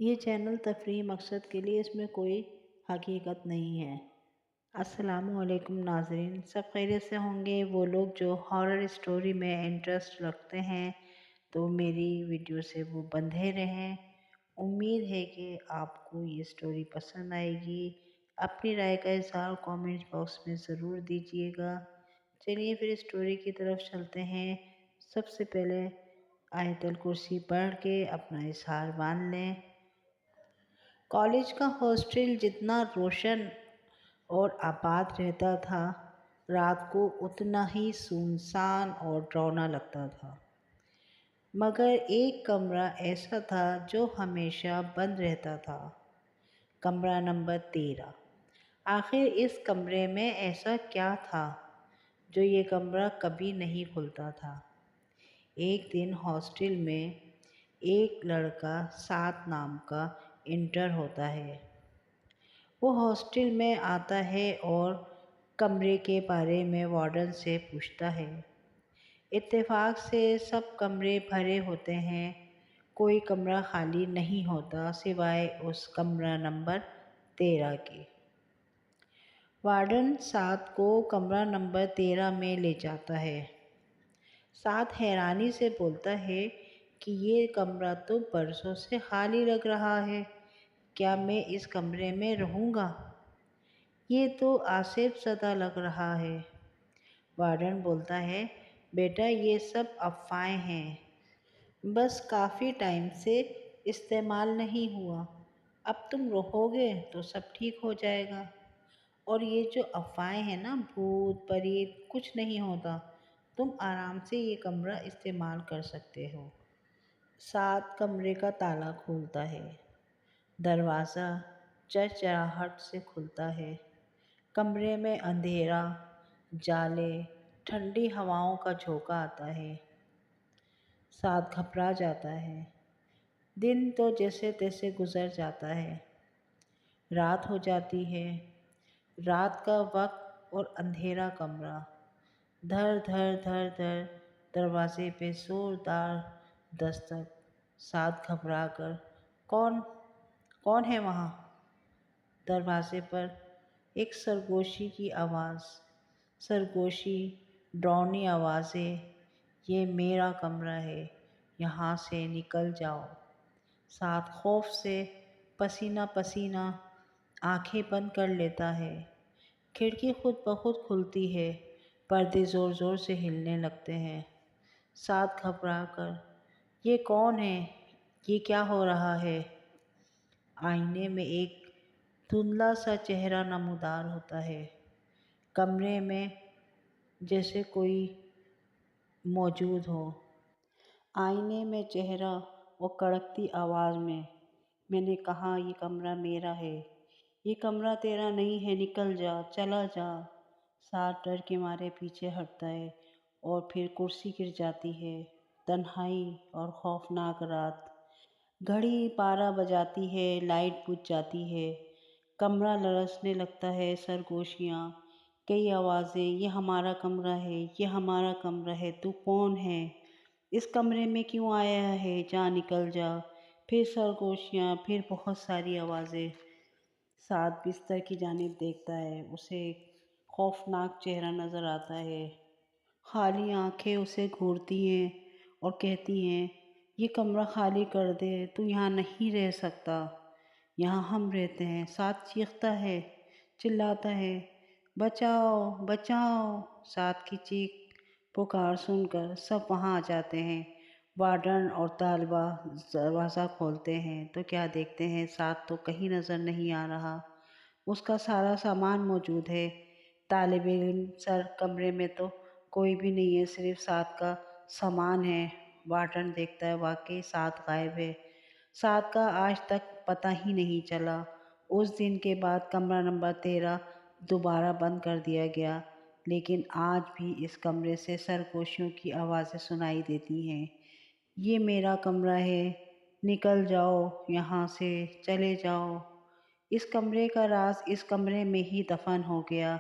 یہ چینل تفریحی مقصد کے لیے، اس میں کوئی حقیقت نہیں ہے۔ السلام علیکم ناظرین، سب خیریت سے ہوں گے۔ وہ لوگ جو ہارر اسٹوری میں انٹرسٹ رکھتے ہیں تو میری ویڈیو سے وہ بندھے رہیں۔ امید ہے کہ آپ کو یہ اسٹوری پسند آئے گی۔ اپنی رائے کا اظہار کامنٹ باکس میں ضرور دیجیے گا۔ چلیے پھر اسٹوری کی طرف چلتے ہیں۔ سب سے پہلے آیت الکرسی پڑھ کے اپنا اظہار باندھ لیں۔ کالج کا ہاسٹل جتنا روشن اور آباد رہتا تھا، رات کو اتنا ہی سنسان اور ڈراؤنا لگتا تھا۔ مگر ایک کمرہ ایسا تھا جو ہمیشہ بند رہتا تھا، کمرہ نمبر 13۔ آخر اس کمرے میں ایسا کیا تھا جو یہ کمرہ کبھی نہیں کھلتا تھا؟ ایک دن ہاسٹل میں ایک لڑکا سعد نام کا انٹر ہوتا ہے۔ وہ ہاسٹل میں آتا ہے اور کمرے کے بارے میں وارڈن سے پوچھتا ہے۔ اتفاق سے سب کمرے بھرے ہوتے ہیں، کوئی کمرہ خالی نہیں ہوتا سوائے اس کمرہ نمبر 13 کے۔ وارڈن سعد کو کمرہ نمبر 13 میں لے جاتا ہے۔ سعد حیرانی سے بولتا ہے کہ یہ کمرہ تو برسوں سے خالی لگ رہا ہے، کیا میں اس کمرے میں رہوں گا؟ یہ تو آصف زدہ لگ رہا ہے۔ وارڈن بولتا ہے، بیٹا یہ سب افواہیں ہیں، بس کافی ٹائم سے استعمال نہیں ہوا، اب تم رہو گے تو سب ٹھیک ہو جائے گا۔ اور یہ جو افواہیں ہیں نا، بھوت پریت کچھ نہیں ہوتا، تم آرام سے یہ کمرہ استعمال کر سکتے ہو۔ سعد کمرے کا تالا کھولتا ہے، دروازہ چرچراہٹ سے کھلتا ہے۔ کمرے میں اندھیرا، جالے، ٹھنڈی ہواؤں کا جھونکا آتا ہے۔ سعد گھبرا جاتا ہے۔ دن تو جیسے تیسے گزر جاتا ہے، رات ہو جاتی ہے۔ رات کا وقت اور اندھیرا کمرہ، دھر دھر دھر دھر دروازے پہ زوردار دستک۔ سعد گھبرا کر، کون ہے وہاں؟ دروازے پر ایک سرگوشی کی آواز، سرگوشی ڈراؤنی آواز ہے، یہ میرا کمرہ ہے، یہاں سے نکل جاؤ۔ سعد خوف سے پسینہ پسینہ آنکھیں بند کر لیتا ہے۔ کھڑکی خود بخود کھلتی ہے، پردے زور زور سے ہلنے لگتے ہیں۔ سعد گھبرا کر، یہ کون ہے؟ یہ کیا ہو رہا ہے؟ آئینے میں ایک دھندلا سا چہرہ نمودار ہوتا ہے، کمرے میں جیسے کوئی موجود ہو۔ آئینے میں چہرہ اور کڑکتی آواز میں نے کہا یہ کمرہ میرا ہے، یہ کمرہ تیرا نہیں ہے، نکل جا، چلا جا۔ سعد ڈر کے مارے پیچھے ہٹتا ہے اور پھر کرسی گر جاتی ہے۔ تنہائی اور خوفناک رات۔ گھڑی 12 بجاتی ہے، لائٹ بجھ جاتی ہے، کمرہ لرزنے لگتا ہے۔ سرگوشیاں، کئی آوازیں، یہ ہمارا کمرہ ہے، یہ ہمارا کمرہ ہے، تو کون ہے؟ اس کمرے میں کیوں آیا ہے؟ جا، نکل جا۔ پھر سرگوشیاں، پھر بہت ساری آوازیں۔ سعد بستر کی جانب دیکھتا ہے، اسے ایک خوفناک چہرہ نظر آتا ہے۔ خالی آنکھیں اسے گھورتی ہیں اور کہتی ہیں، یہ کمرہ خالی کر دے، تو یہاں نہیں رہ سکتا، یہاں ہم رہتے ہیں۔ سعد چیختا ہے، چلاتا ہے، بچاؤ، بچاؤ۔ سعد کی چیخ پکار سن کر سب وہاں آ جاتے ہیں۔ وارڈن اور طالبہ دروازہ کھولتے ہیں تو کیا دیکھتے ہیں، سعد تو کہیں نظر نہیں آ رہا۔ اس کا سارا سامان موجود ہے۔ طالب علم سر، کمرے میں تو کوئی بھی نہیں ہے، صرف سعد کا سامان ہے۔ وارڈن دیکھتا ہے، واقعی سعد غائب ہے۔ سعد کا آج تک پتہ ہی نہیں چلا۔ اس دن کے بعد کمرہ نمبر 13 دوبارہ بند کر دیا گیا، لیکن آج بھی اس کمرے سے سرگوشیوں کی آوازیں سنائی دیتی ہیں، یہ میرا کمرہ ہے، نکل جاؤ یہاں سے، چلے جاؤ۔ اس کمرے کا راز اس کمرے میں ہی دفن ہو گیا،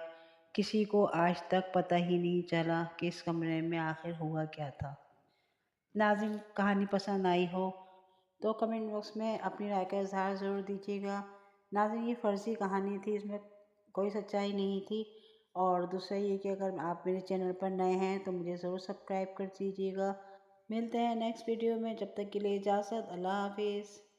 کسی کو آج تک پتہ ہی نہیں چلا کہ اس کمرے میں آخر ہوا کیا تھا۔ ناظرین، کہانی پسند آئی ہو تو کمنٹ باکس میں اپنی رائے کا اظہار ضرور دیجیے گا۔ ناظرین، یہ فرضی کہانی تھی، اس میں کوئی سچائی نہیں تھی۔ اور دوسرا یہ کہ اگر آپ میرے چینل پر نئے ہیں تو مجھے ضرور سبسکرائب کر دیجیے گا۔ ملتے ہیں نیکسٹ ویڈیو میں، جب تک کے لیے اجازت، اللہ حافظ۔